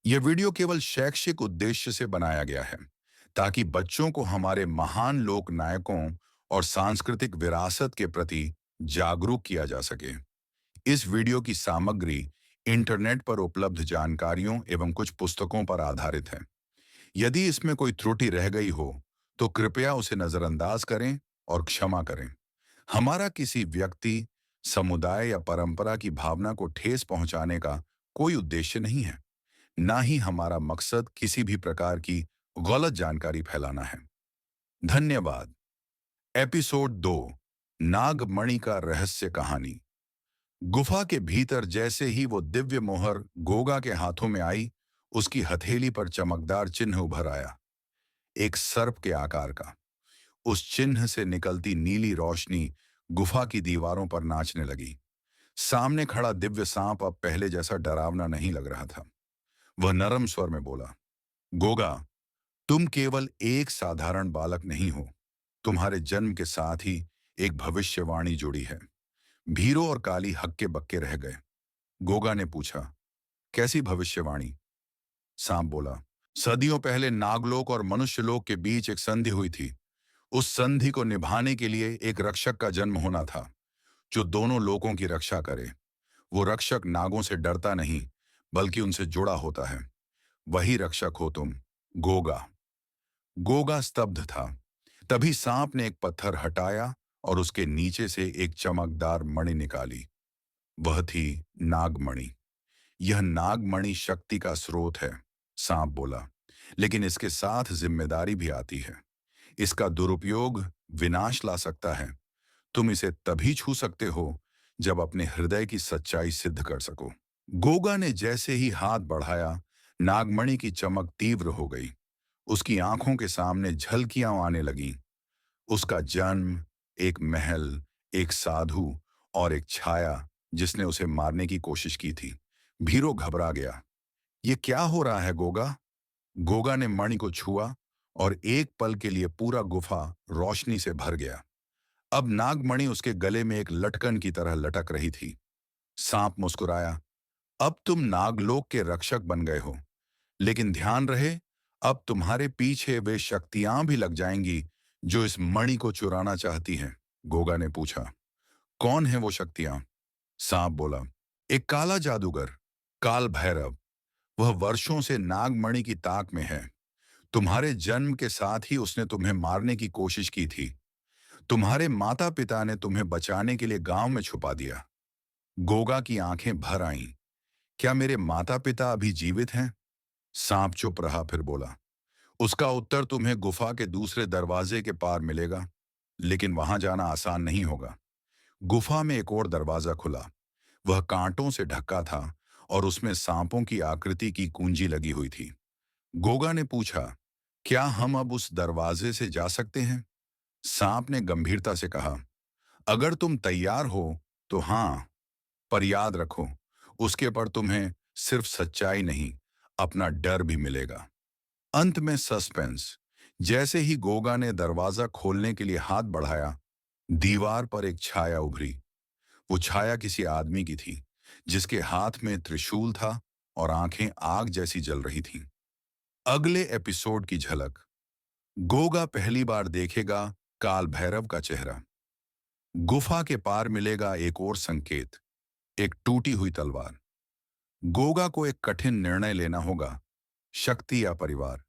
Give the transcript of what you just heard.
यह वीडियो केवल शैक्षिक उद्देश्य से बनाया गया है ताकि बच्चों को हमारे महान लोक नायकों और सांस्कृतिक विरासत के प्रति जागरूक किया जा सके। इस वीडियो की सामग्री इंटरनेट पर उपलब्ध जानकारियों एवं कुछ पुस्तकों पर आधारित है। यदि इसमें कोई त्रुटि रह गई हो तो कृपया उसे नजरअंदाज करें और क्षमा करें। हमारा किसी व्यक्ति, समुदाय या परंपरा की भावना को ठेस पहुंचाने का कोई उद्देश्य नहीं है। ना ही हमारा मकसद किसी भी प्रकार की गलत जानकारी फैलाना है। धन्यवाद। एपिसोड 2, नागमणि का रहस्य कहानी। गुफा के भीतर जैसे ही वो दिव्य मोहर गोगा के हाथों में आई, उसकी हथेली पर चमकदार चिन्ह उभर आया, एक सर्प के आकार का। उस चिन्ह से निकलती नीली रोशनी गुफा की दीवारों पर नाचने लगी। सामने खड़ा दिव्य सांप अब पहले जैसा डरावना नहीं लग रहा था। वह नरम स्वर में बोला, गोगा, तुम केवल एक साधारण बालक नहीं हो। तुम्हारे जन्म के साथ ही एक भविष्यवाणी जुड़ी है। भीरो और काली हक्के बक्के रह गए। गोगा ने पूछा, कैसी भविष्यवाणी? सांप बोला, सदियों पहले नागलोक और मनुष्यलोक के बीच एक संधि हुई थी। उस संधि को निभाने के लिए एक रक्षक का जन्म होना था, जो दोनों लोकों की रक्षा करे। वो रक्षक नागों से डरता नहीं, बल्कि उनसे जुड़ा होता है। वही रक्षक हो तुम, गोगा। गोगा स्तब्ध था। तभी सांप ने एक पत्थर हटाया और उसके नीचे से एक चमकदार मणि निकाली। वह थी नागमणि। यह नागमणि शक्ति का स्रोत है, सांप बोला, लेकिन इसके साथ जिम्मेदारी भी आती है। इसका दुरुपयोग विनाश ला सकता है। तुम इसे तभी छू सकते हो जब अपने हृदय की सच्चाई सिद्ध कर सको। गोगा ने जैसे ही हाथ बढ़ाया, नागमणि की चमक तीव्र हो गई। उसकी आंखों के सामने झलकियां आने लगीं। उसका जन्म, एक महल, एक साधु और एक छाया जिसने उसे मारने की कोशिश की थी। भीरो घबरा गया। ये क्या हो रहा है गोगा? गोगा ने मणि को छुआ और एक पल के लिए पूरा गुफा रोशनी से भर गया। अब नागमणि उसके गले में एक लटकन की तरह लटक रही थी। सांप मुस्कुराया, अब तुम नागलोक के रक्षक बन गए हो, लेकिन ध्यान रहे, अब तुम्हारे पीछे वे शक्तियां भी लग जाएंगी जो इस मणि को चुराना चाहती हैं। गोगा ने पूछा, कौन है वो शक्तियां? सांप बोला, एक काला जादूगर, काल भैरव। वह वर्षों से नागमणि की ताक में है। तुम्हारे जन्म के साथ ही उसने तुम्हें मारने की कोशिश की थी। तुम्हारे माता पिता ने तुम्हें बचाने के लिए गांव में छुपा दिया। गोगा की आंखें भर आईं। क्या मेरे माता पिता अभी जीवित हैं? सांप चुप रहा, फिर बोला, उसका उत्तर तुम्हें गुफा के दूसरे दरवाजे के पार मिलेगा, लेकिन वहां जाना आसान नहीं होगा। गुफा में एक और दरवाजा खुला। वह कांटों से ढका था और उसमें सांपों की आकृति की कुंजी लगी हुई थी। गोगा ने पूछा, क्या हम अब उस दरवाजे से जा सकते हैं? सांप ने गंभीरता से कहा, अगर तुम तैयार हो तो हां, पर याद रखो, उसके पर तुम्हें सिर्फ सच्चाई नहीं, अपना डर भी मिलेगा। अंत में सस्पेंस। जैसे ही गोगा ने दरवाजा खोलने के लिए हाथ बढ़ाया, दीवार पर एक छाया उभरी। वो छाया किसी आदमी की थी, जिसके हाथ में त्रिशूल था और आंखें आग जैसी जल रही थीं। अगले एपिसोड की झलक। गोगा पहली बार देखेगा काल भैरव का चेहरा। गुफा के पार मिलेगा एक और संकेत, एक टूटी हुई तलवार। गोगा को एक कठिन निर्णय लेना होगा, शक्ति या परिवार।